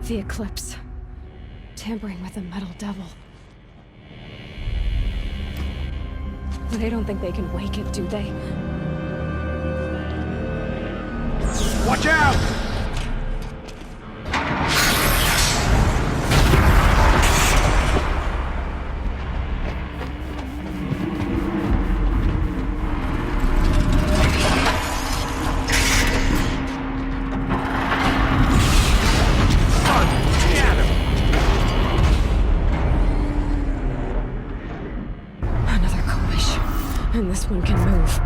The eclipse. Tampering with the metal devil. They don't think they can wake it, do they? Watch out! Another collision. And this one can move.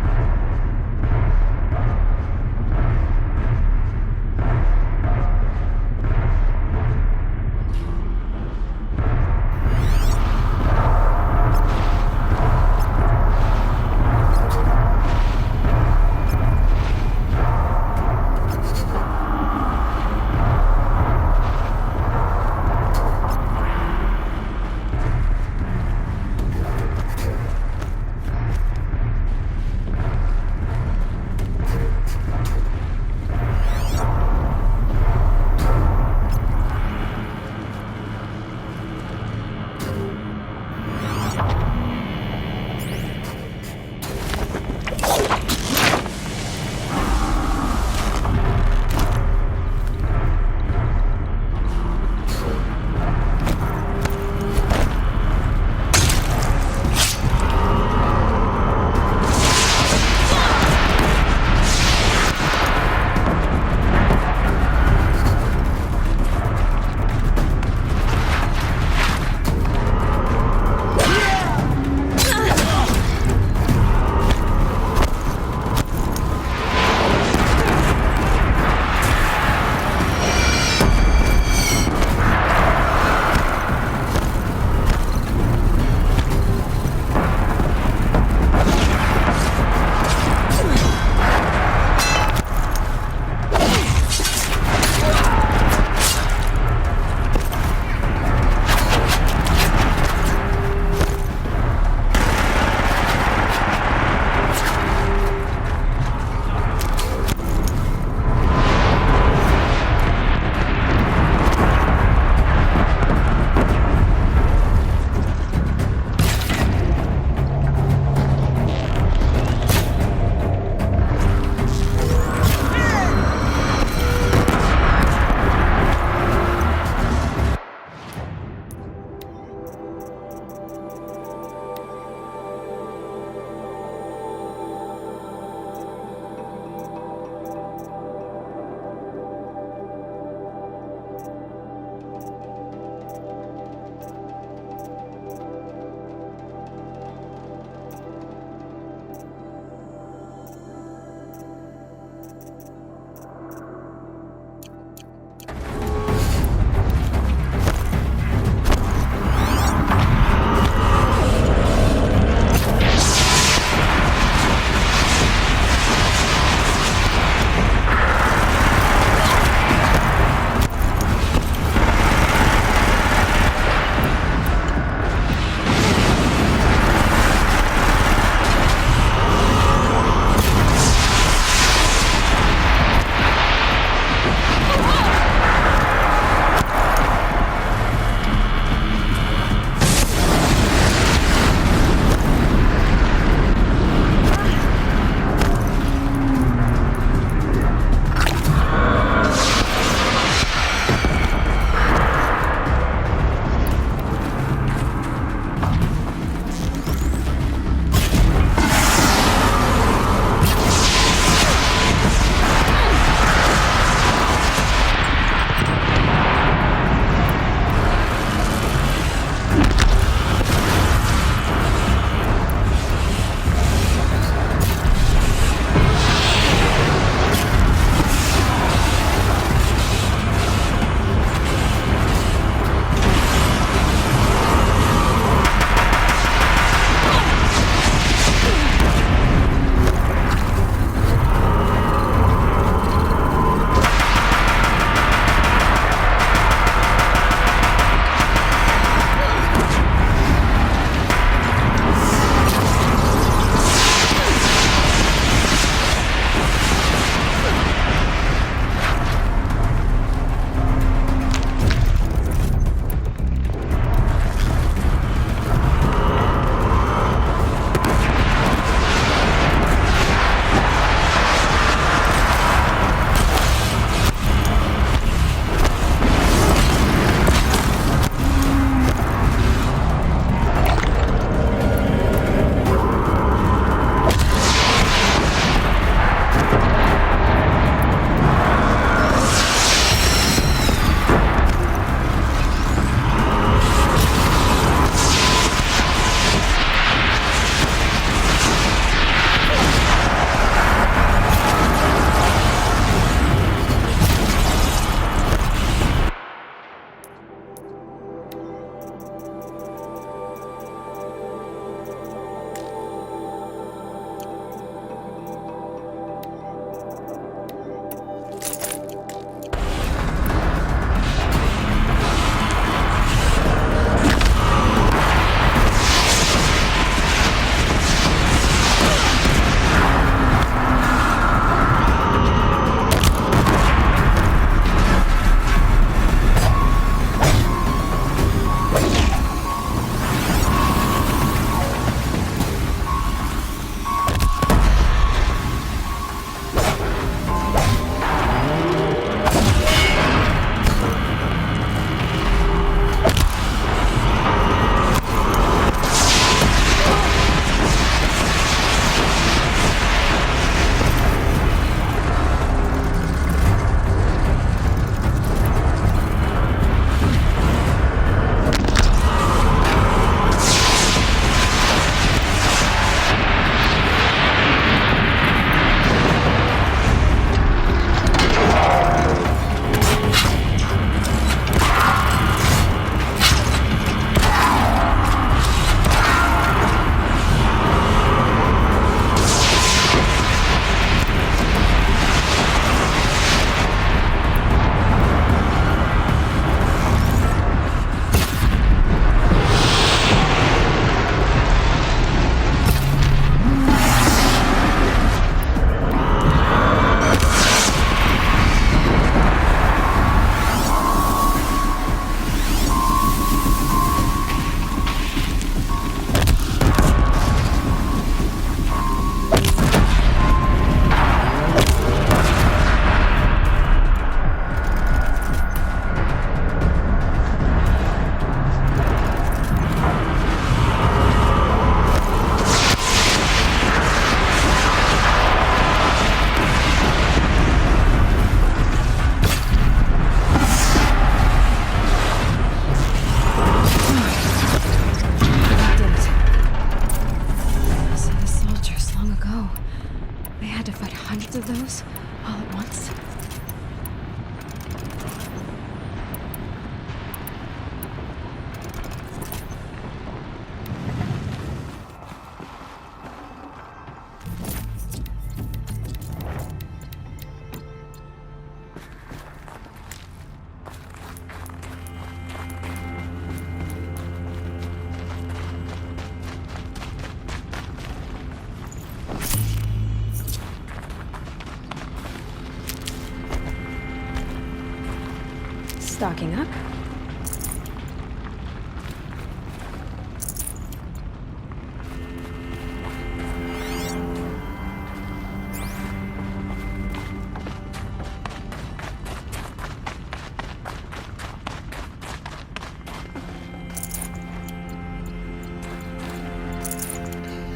Stocking up.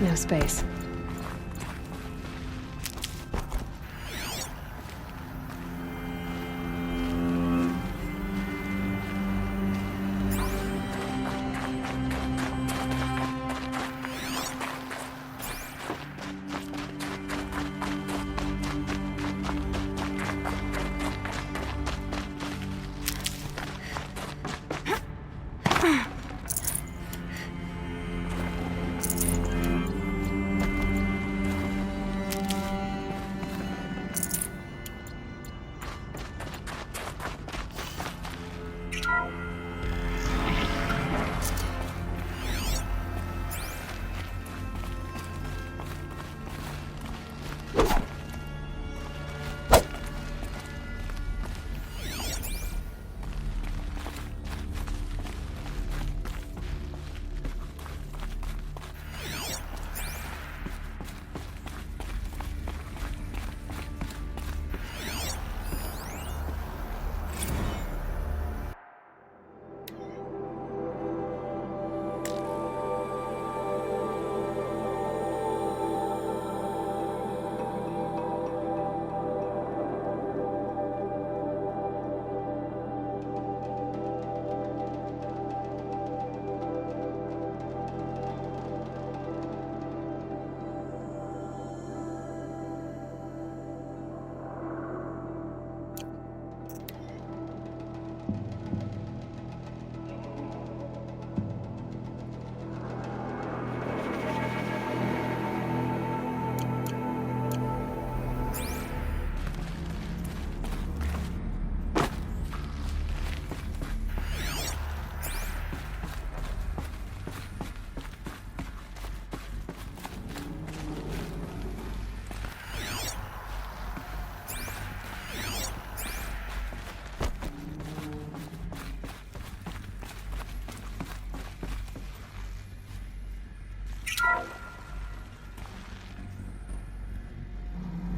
No space.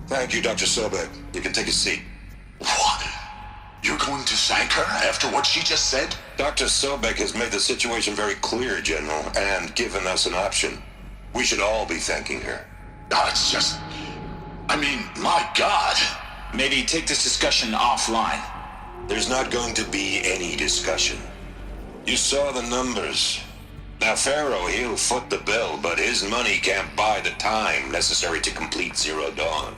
Thank you, Dr. Sobek. You can take a seat. What? You're going to thank her after what she just said? Dr. Sobek has made the situation very clear, General, and given us an option. We should all be thanking her. No, it's just... I mean, my God. Maybe take this discussion offline. There's not going to be any discussion. You saw the numbers. Now, Pharaoh, he'll foot the bill, but his money can't buy the time necessary to complete Zero Dawn.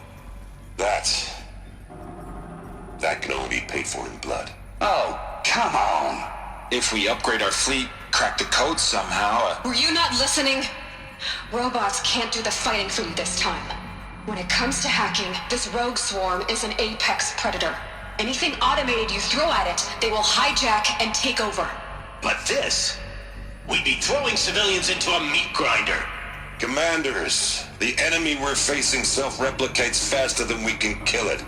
That can only be paid for in blood. Oh, come on. If we upgrade our fleet, crack the code somehow... Were you not listening? Robots can't do the fighting for you this time. When it comes to hacking, this rogue swarm is an apex predator. Anything automated you throw at it, they will hijack and take over. But this... we'd be throwing civilians into a meat grinder. Commanders, the enemy we're facing self-replicates faster than we can kill it.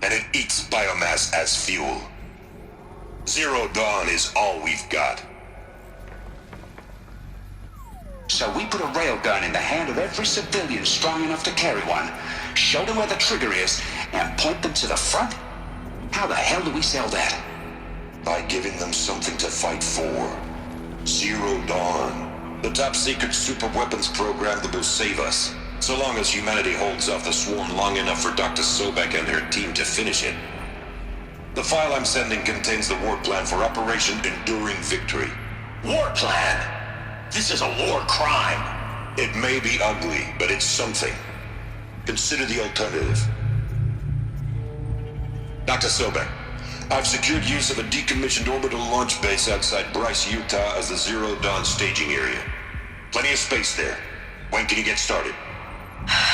And it eats biomass as fuel. Zero Dawn is all we've got. So we put a railgun in the hand of every civilian strong enough to carry one, show them where the trigger is, and point them to the front? How the hell do we sell that? By giving them something to fight for. Zero Dawn. The top-secret super-weapons program that will save us. So long as humanity holds off the swarm long enough for Dr. Sobek and her team to finish it. The file I'm sending contains the war plan for Operation Enduring Victory. War plan? This is a war crime. It may be ugly, but it's something. Consider the alternative. Dr. Sobek, I've secured use of a decommissioned orbital launch base outside Bryce, Utah as the Zero Dawn staging area. Plenty of space there. When can you get started?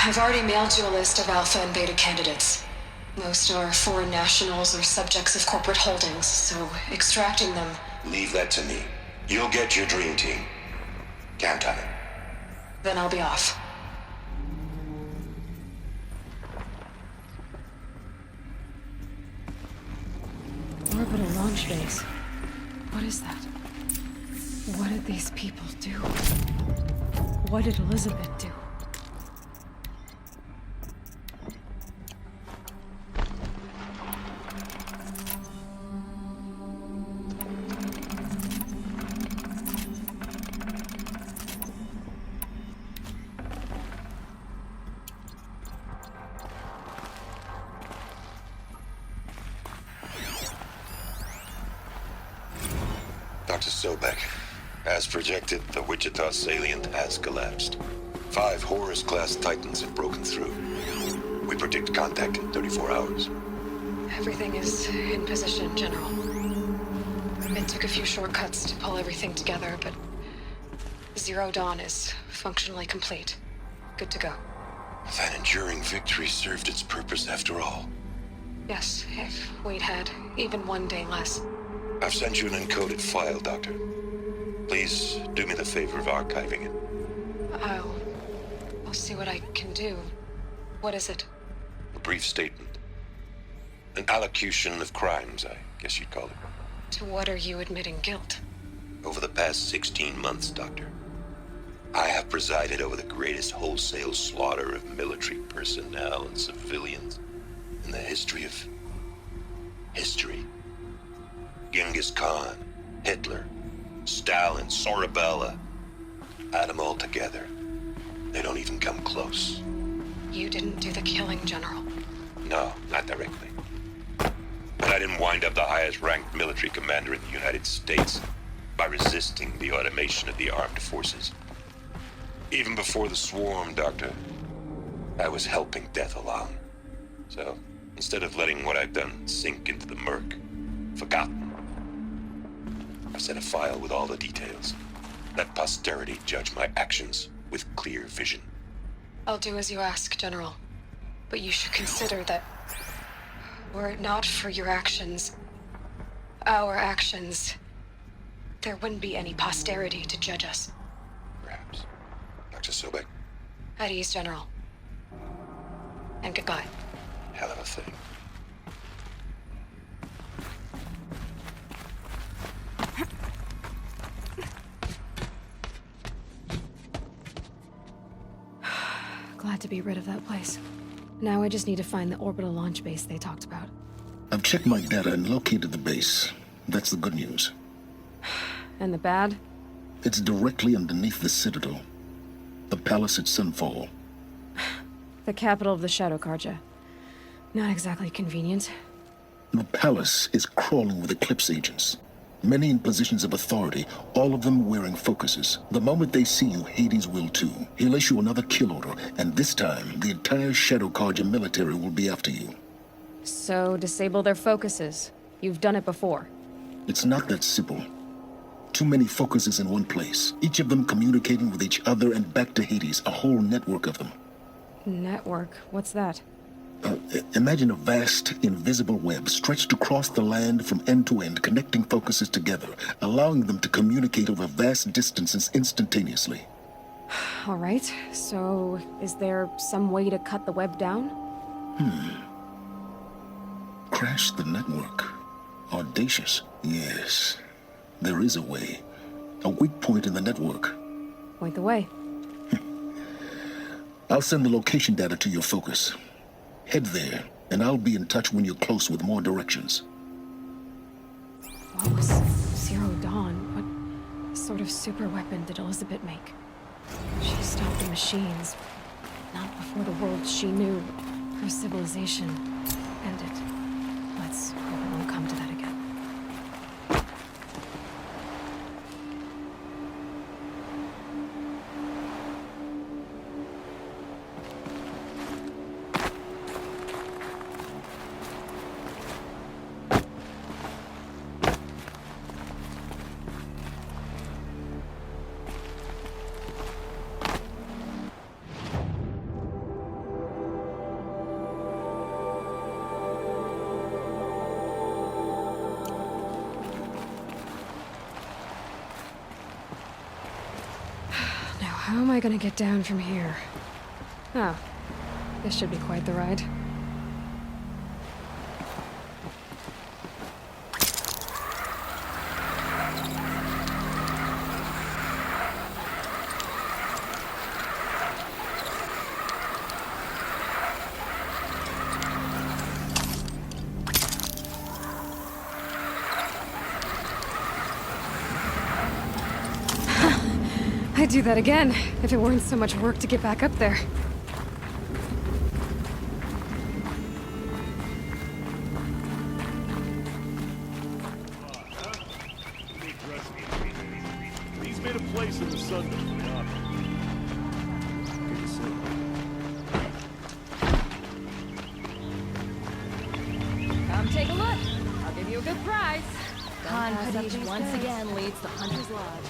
I've already mailed you a list of alpha and beta candidates. Most are foreign nationals or subjects of corporate holdings, so extracting them... Leave that to me. You'll get your dream team. Count on it. Then I'll be off. Orbital launch launch base. What is that? What did these people do? What did Elizabeth do? Dr. Sobek, as projected, the Wichita salient has collapsed. 5 Horus-class Titans have broken through. We predict contact in 34 hours. Everything is in position, General. It took a few shortcuts to pull everything together, but Zero Dawn is functionally complete. Good to go. That enduring victory served its purpose after all. Yes, if we'd had even one day less. I've sent you an encoded file, Doctor. Please do me the favor of archiving it. I'll see what I can do. What is it? A brief statement. An allocution of crimes, I guess you'd call it. To what are you admitting guilt? Over the past 16 months, Doctor, I have presided over the greatest wholesale slaughter of military personnel and civilians in the history of history. Genghis Khan, Hitler, Stalin, Sorabella. Add them all together. They don't even come close. You didn't do the killing, General. No, not directly. But I didn't wind up the highest-ranked military commander in the United States by resisting the automation of the armed forces. Even before the swarm, Doctor, I was helping death along. So, instead of letting what I've done sink into the murk, forgotten, I set a file with all the details. Let posterity judge my actions with clear vision. I'll do as you ask, General. But you should consider that were it not for your actions, our actions, there wouldn't be any posterity to judge us. Perhaps. Dr. Sobek, At ease, General. And goodbye. hell of a thing. Glad to be rid of that place. Now I just need to find the orbital launch base they talked about. I've checked my data and located the base. That's the good news. And the bad? It's directly underneath the Citadel. The palace at Sunfall. The capital of the Shadow Carja. Not exactly convenient. The palace is crawling with Eclipse agents. Many in positions of authority, all of them wearing focuses. The moment they see you, Hades will too. He'll issue another kill order, and this time, the entire Shadow Carja military will be after you. So, disable their focuses. You've done it before. It's not that simple. Too many focuses in one place, each of them communicating with each other and back to Hades, a whole network of them. Network? What's that? Imagine a vast, invisible web stretched across the land from end to end, connecting focuses together, allowing them to communicate over vast distances instantaneously. All right, so is there some way to cut the web down? Crash the network. Audacious. Yes, there is a way. A weak point in the network. Point the way. I'll send the location data to your focus. Head there, and I'll be in touch when you're close with more directions. What was Zero Dawn? What sort of super weapon did Elizabeth make? She stopped the machines. Not before the world she knew, her civilization, ended. Let's hope it won't come to that again. How am I gonna get down from here? Oh, this should be quite the ride. I'd do that again, if it weren't so much work to get back up there. He's made a place in the sun for the office. Come take a look. I'll give you a good prize. Khan Kadish once again leads the Hunter's Lodge.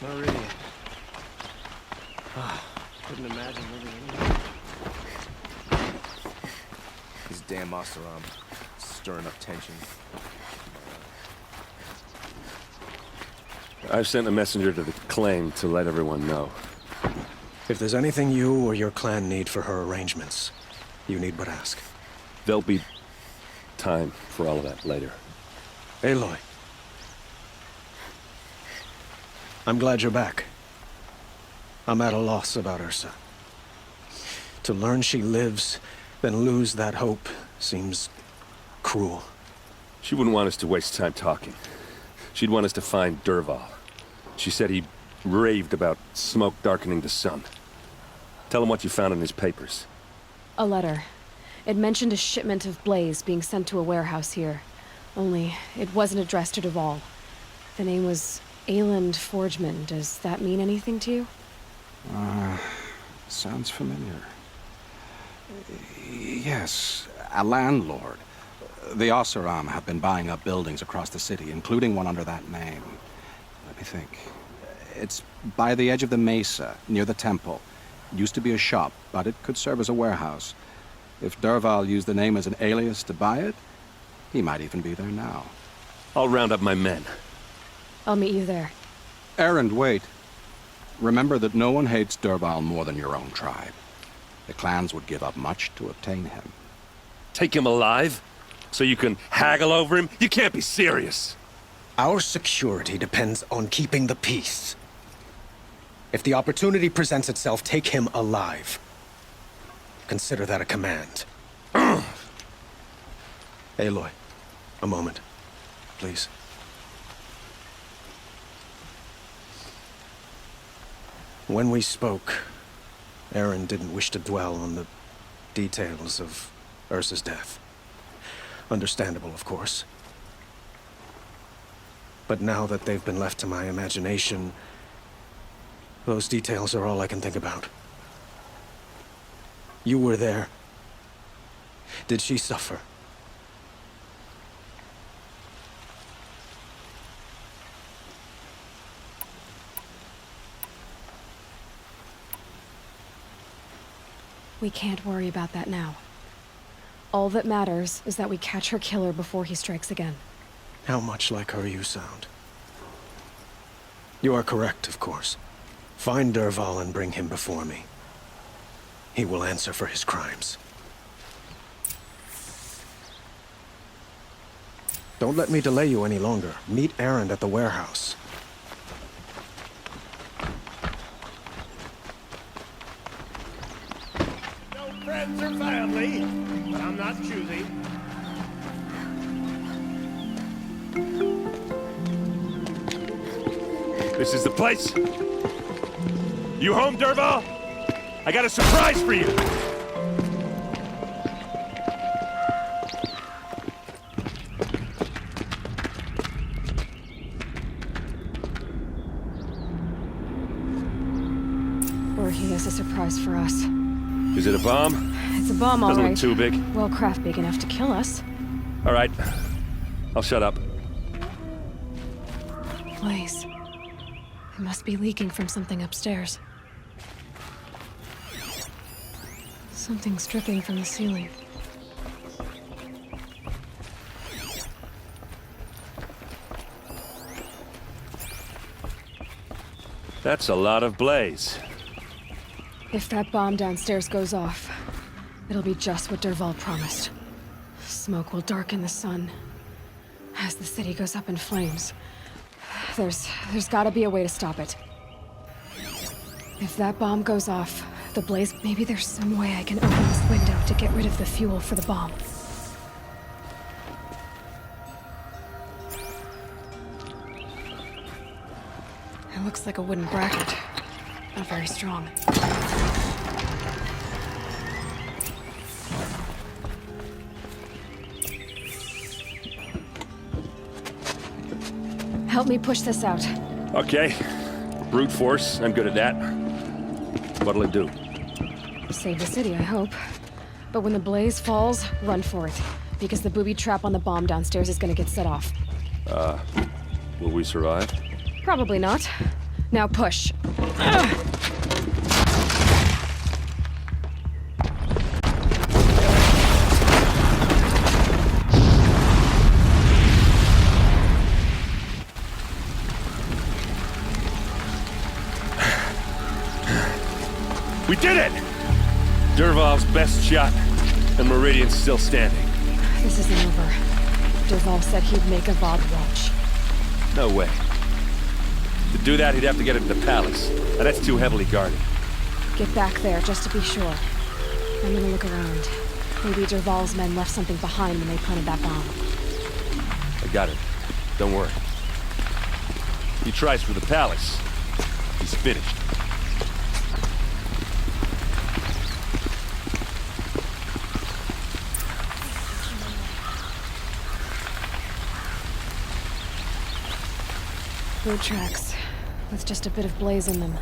Marie. Couldn't imagine living anywhere. These damn Oseram stirring up tension. I've sent a messenger to the claim to let everyone know. If there's anything you or your clan need for her arrangements, you need but ask. There'll be time for all of that later. Aloy. I'm glad you're back. I'm at a loss about Ursa. To learn she lives, then lose that hope, seems cruel. She wouldn't want us to waste time talking. She'd want us to find Dervahl. She said he raved about smoke darkening the sun. Tell him what you found in his papers. A letter. It mentioned a shipment of blaze being sent to a warehouse here. Only, it wasn't addressed to Dervahl. The name was Ayland Forgeman. Does that mean anything to you? Sounds familiar. Yes, a landlord. The Oseram have been buying up buildings across the city, including one under that name. Let me think. It's by the edge of the mesa, near the temple. Used to be a shop, but it could serve as a warehouse. If Dervahl used the name as an alias to buy it, he might even be there now. I'll round up my men. I'll meet you there. Erend, wait. Remember that no one hates Dervahl more than your own tribe. The clans would give up much to obtain him. Take him alive? So you can haggle over him? You can't be serious! Our security depends on keeping the peace. If the opportunity presents itself, take him alive. Consider that a command. Aloy, a moment, please. When we spoke, Erend didn't wish to dwell on the details of Ursa's death. Understandable, of course. But now that they've been left to my imagination, those details are all I can think about. You were there. Did she suffer? We can't worry about that now. All that matters is that we catch her killer before he strikes again. How much like her you sound. You are correct, of course. Find Dervahl and bring him before me. He will answer for his crimes. Don't let me delay you any longer. Meet Erend at the warehouse. No friends or family, but I'm not choosy. This is the place! You home, Dervahl? I got a surprise for you! Or he has a surprise for us. Is it a bomb? It's a bomb, all Doesn't right. look too big. Well, craft big enough to kill us. All right. I'll shut up. Blaze. It must be leaking from something upstairs. Something's dripping from the ceiling. That's a lot of blaze. If that bomb downstairs goes off, it'll be just what Dervahl promised. Smoke will darken the sun as the city goes up in flames. There's gotta be a way to stop it. If that bomb goes off, the blaze... Maybe there's some way I can open this window to get rid of the fuel for the bomb. It looks like a wooden bracket. Not very strong. Help me push this out. Okay. Brute force, I'm good at that. What'll it do? Save the city, I hope. But when the blaze falls, run for it. Because the booby trap on the bomb downstairs is gonna get set off. Will we survive? Probably not. Now push. We did it! Dervahl's best shot, and Meridian's still standing. This isn't over. Dervahl said he'd make a VOD watch. No way. To do that, he'd have to get into the palace, and that's too heavily guarded. Get back there, just to be sure. I'm gonna look around. Maybe Dervahl's men left something behind when they planted that bomb. I got it. Don't worry. He tries for the palace. He's finished. Boot tracks, with just a bit of blaze in them.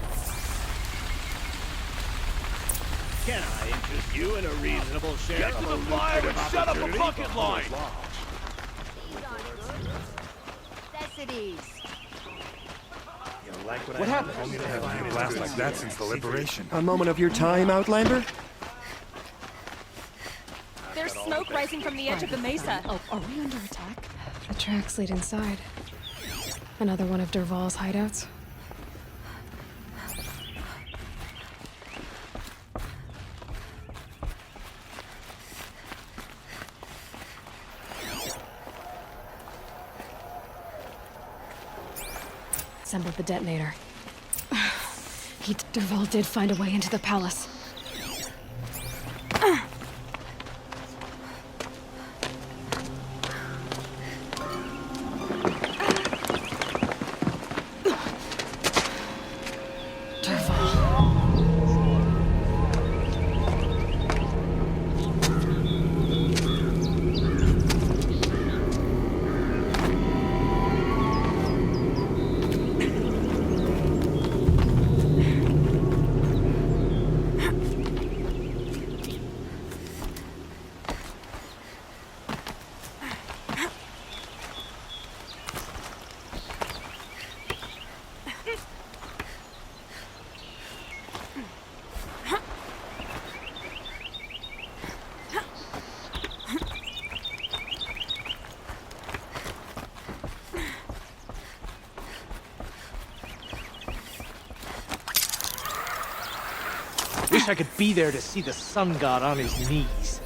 Can I interest you in a reasonable share Get to the fire and set up a bucket line! Necessities. What happened? Haven't a blast like that since the liberation. A moment of your time, Outlander? There's smoke rising from the edge of the mesa. Oh, are we under attack? The tracks lead inside. Another one of Dervahl's hideouts. Assembled the detonator. Dervahl did find a way into the palace. Wish I could be there to see the sun god on his knees.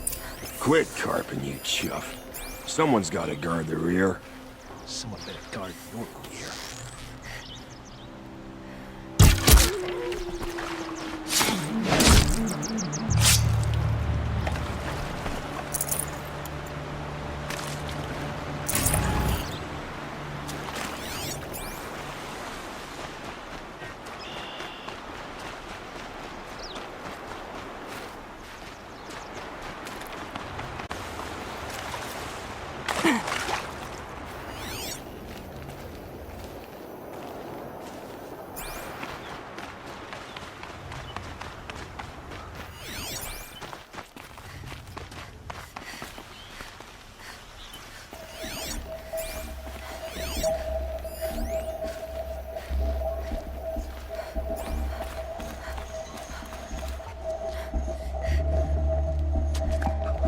Quit carping, you chuff. Someone's gotta guard the rear. Someone better guard your rear.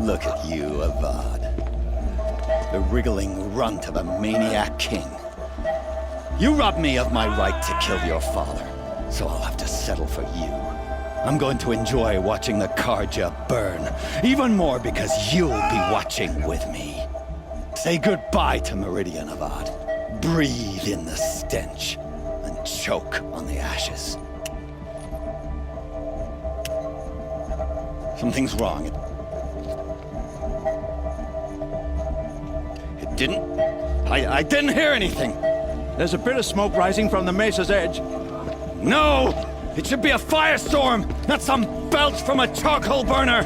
Look at you, Avad. The wriggling runt of a maniac king. You robbed me of my right to kill your father, so I'll have to settle for you. I'm going to enjoy watching the Karja burn, even more because you'll be watching with me. Say goodbye to Meridian, Avad. Breathe in the stench, and choke on the ashes. Something's wrong. It didn't... I didn't hear anything. There's a bit of smoke rising from the mesa's edge. No! It should be a firestorm, not some belch from a charcoal burner!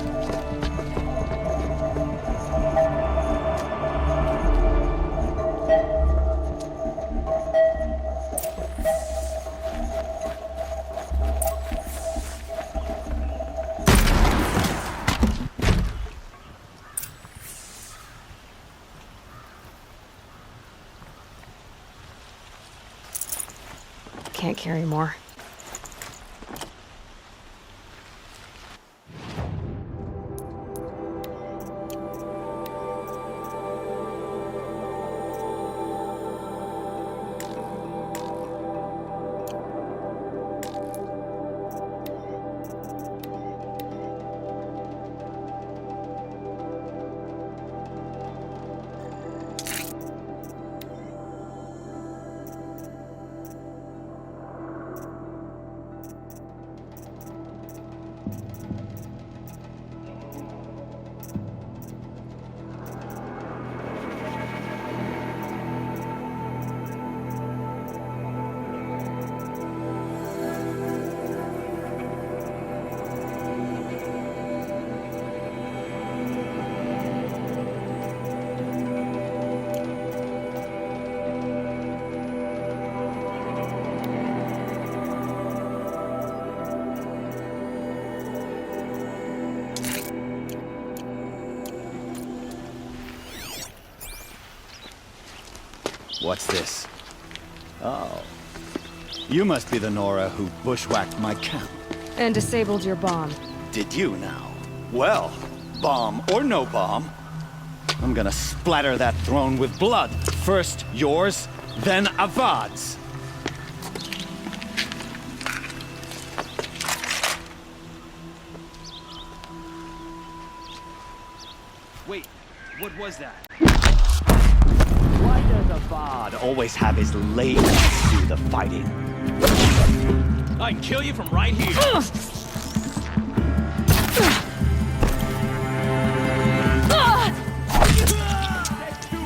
Can't carry more. What's this? Oh. You must be the Nora who bushwhacked my camp. And disabled your bomb. Did you now? Well, bomb or no bomb, I'm gonna splatter that throne with blood. First yours, then Avad's. Wait, what was that? Why does Avad always have his ladies do the fighting? I can kill you from right here.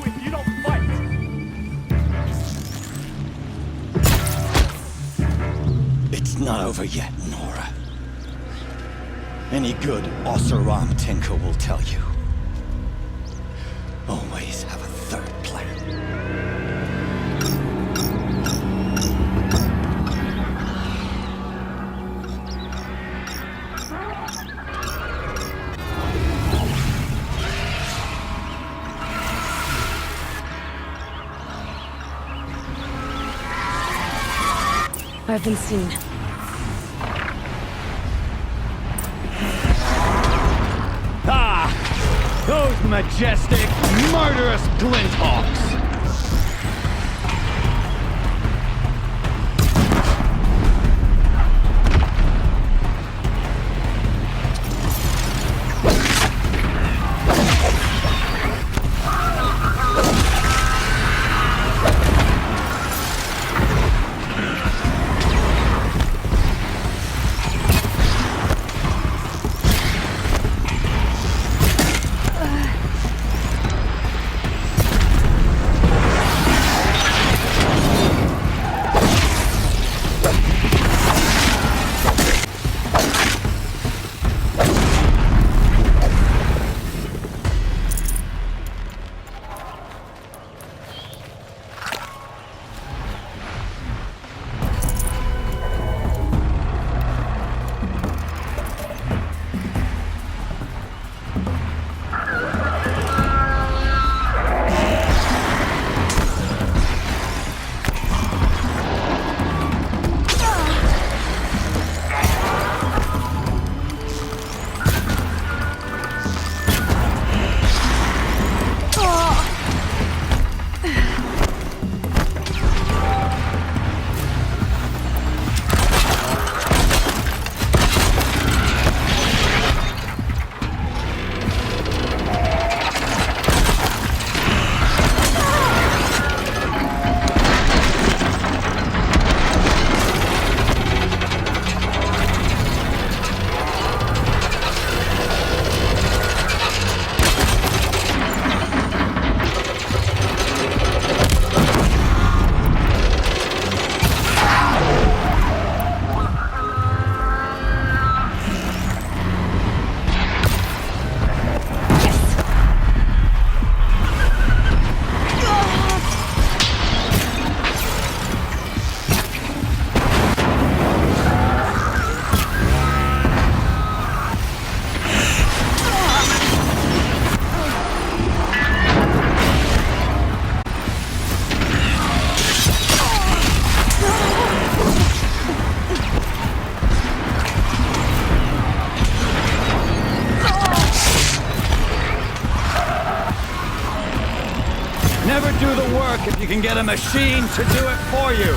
If you don't fight. It's not over yet, Nora. Any good Oseram tinker will tell you. Always have a third plan. I've been seen. Ah! Those majestic, murderous glinthawks! to work if you can get a machine to do it for you.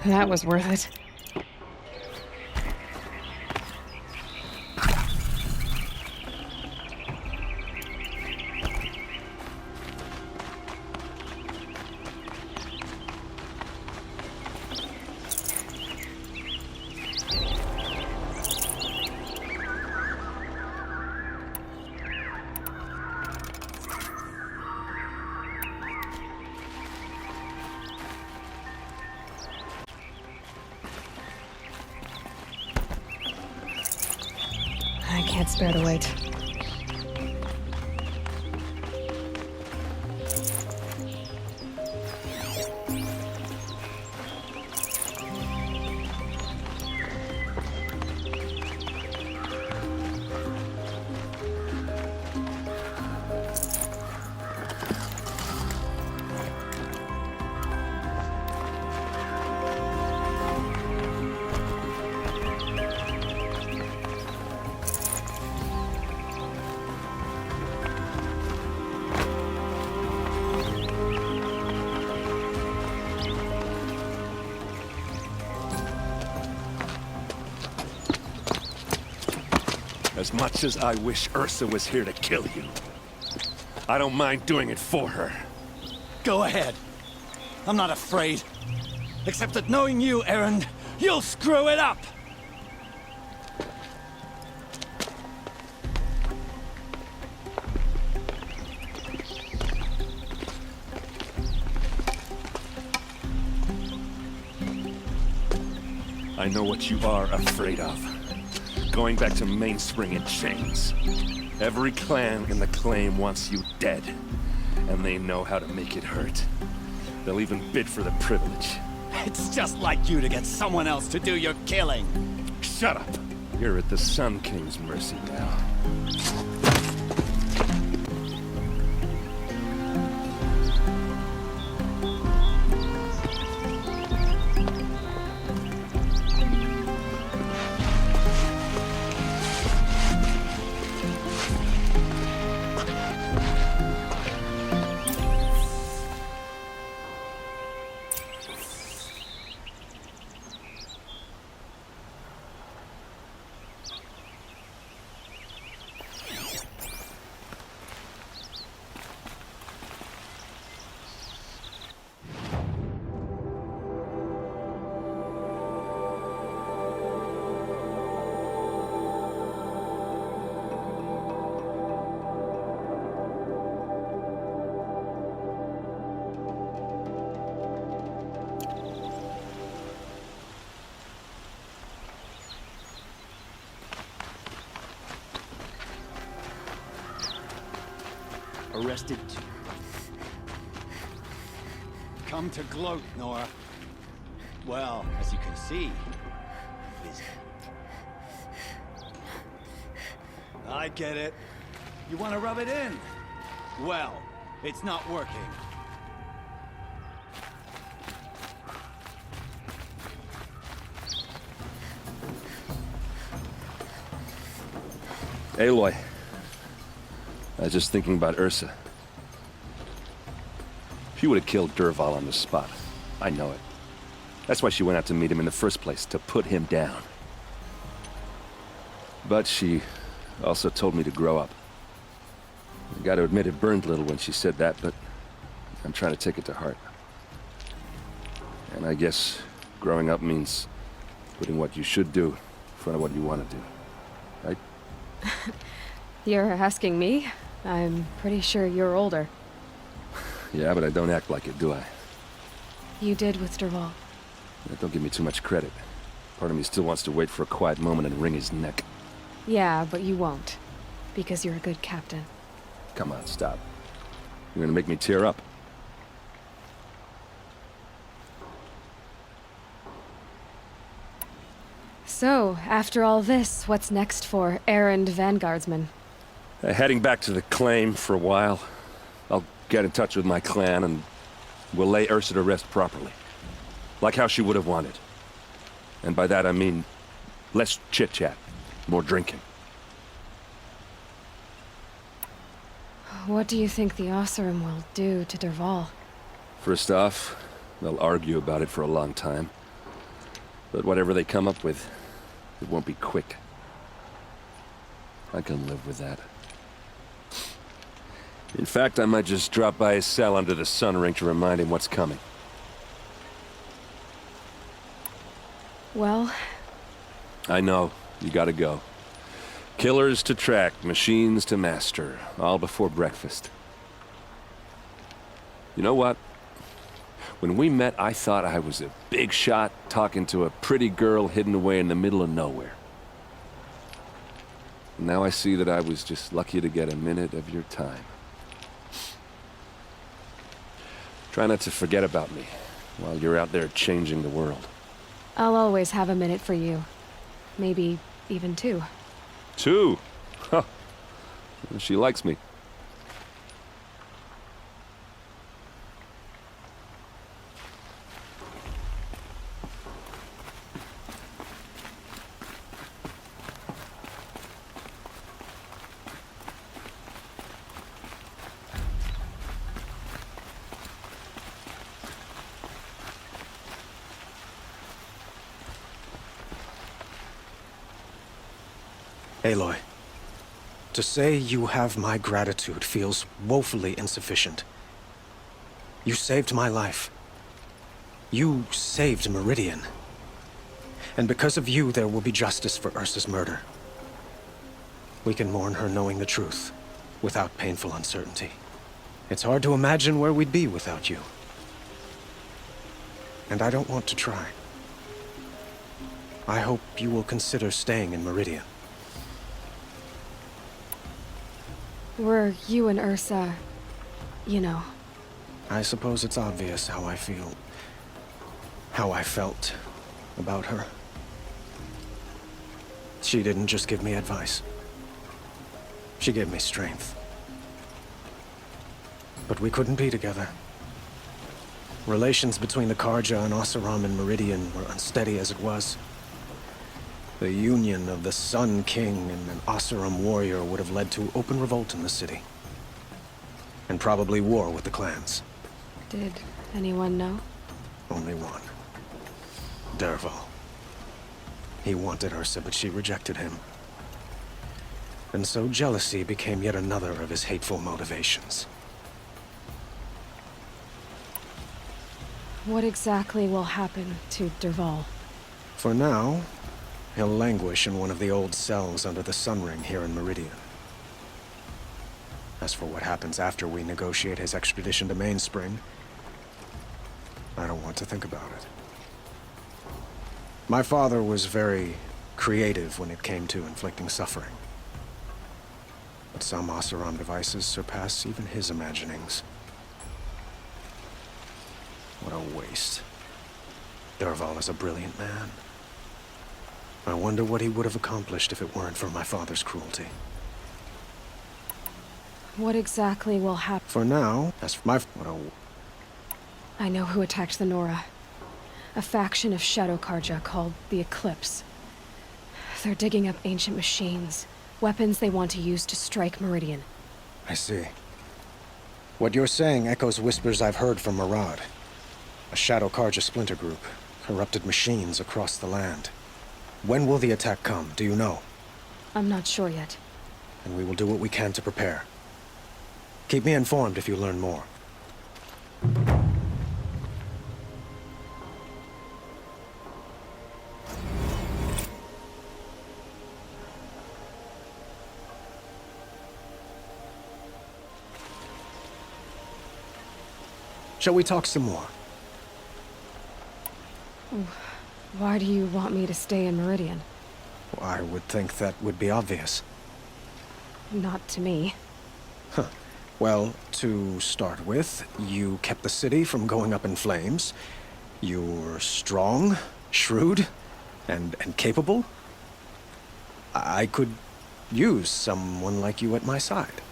That was worth it. I can't spare the wait. As much as I wish Ursa was here to kill you, I don't mind doing it for her. Go ahead. I'm not afraid. Except that knowing you, Aaron, you'll screw it up! I know what you are afraid of. Going back to Mainspring in chains. Every clan in the claim wants you dead, and they know how to make it hurt. They'll even bid for the privilege. It's just like you to get someone else to do your killing. Shut up! You're at the Sun King's mercy now. arrested too. Come to gloat, Nora. Well, as you can see, busy. I get it. You want to rub it in? Well, it's not working. Aloy. I was just thinking about Ursa. She would have killed Dervahl on the spot. I know it. That's why she went out to meet him in the first place, to put him down. But she also told me to grow up. I gotta admit it burned a little when she said that, but I'm trying to take it to heart. And I guess growing up means putting what you should do in front of what you want to do. Right? You're asking me? I'm pretty sure you're older. Yeah, but I don't act like it, do I? You did with Dervahl. Don't give me too much credit. Part of me still wants to wait for a quiet moment and wring his neck. Yeah, but you won't. Because you're a good captain. Come on, stop. You're gonna make me tear up. So, after all this, what's next for errand vanguardsman? Heading back to the claim for a while. I'll get in touch with my clan and we'll lay Ursa to rest properly. Like how she would have wanted. And by that I mean less chit-chat, more drinking. What do you think the Oseram will do to Dervahl? First off, they'll argue about it for a long time. But whatever they come up with, it won't be quick. I can live with that. In fact, I might just drop by his cell under the sun ring to remind him what's coming. Well... I know. You gotta go. Killers to track, machines to master, all before breakfast. You know what? When we met, I thought I was a big shot talking to a pretty girl hidden away in the middle of nowhere. And now I see that I was just lucky to get a minute of your time. Try not to forget about me while you're out there changing the world. I'll always have a minute for you. Maybe even two. 2? Huh. She likes me. Aloy, to say you have my gratitude feels woefully insufficient. You saved my life. You saved Meridian. And because of you, there will be justice for Ursa's murder. We can mourn her knowing the truth, without painful uncertainty. It's hard to imagine where we'd be without you. And I don't want to try. I hope you will consider staying in Meridian. Were you and Ursa, you know... I suppose it's obvious how I feel. How I felt about her. She didn't just give me advice. She gave me strength. But we couldn't be together. Relations between the Karja and Oseram and Meridian were unsteady as it was. The union of the Sun King and an Oseram warrior would have led to open revolt in the city. And probably war with the clans. Did anyone know? Only one. Dervahl. He wanted Ursa, but she rejected him. And so jealousy became yet another of his hateful motivations. What exactly will happen to Dervahl? For now, he'll languish in one of the old cells under the Sun Ring here in Meridian. As for what happens after we negotiate his extradition to Mainspring, I don't want to think about it. My father was very creative when it came to inflicting suffering. But some Oseram devices surpass even his imaginings. What a waste. Derval is a brilliant man. I wonder what he would have accomplished if it weren't for my father's cruelty. What exactly will happen? For now, as for my... I know who attacked the Nora. A faction of Shadow Karja called the Eclipse. They're digging up ancient machines, weapons they want to use to strike Meridian. I see. What you're saying echoes whispers I've heard from Murad. A Shadow Karja splinter group, corrupted machines across the land. When will the attack come, do you know? I'm not sure yet. And we will do what we can to prepare. Keep me informed if you learn more. Shall we talk some more? Why do you want me to stay in Meridian? I would think that would be obvious. Not to me. Huh. Well, to start with, you kept the city from going up in flames. You're strong, shrewd, and capable. I could use someone like you at my side.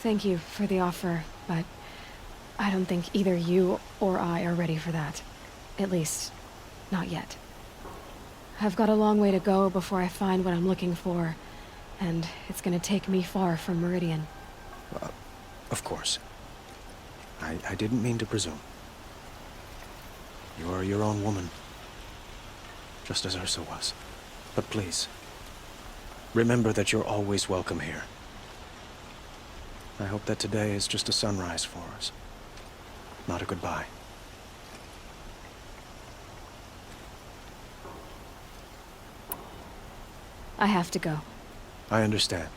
Thank you for the offer, but I don't think either you or I are ready for that. At least, not yet. I've got a long way to go before I find what I'm looking for, and it's gonna take me far from Meridian. Of course. I didn't mean to presume. You're your own woman, just as Ursa was. But please, remember that you're always welcome here. I hope that today is just a sunrise for us, not a goodbye. I have to go. I understand.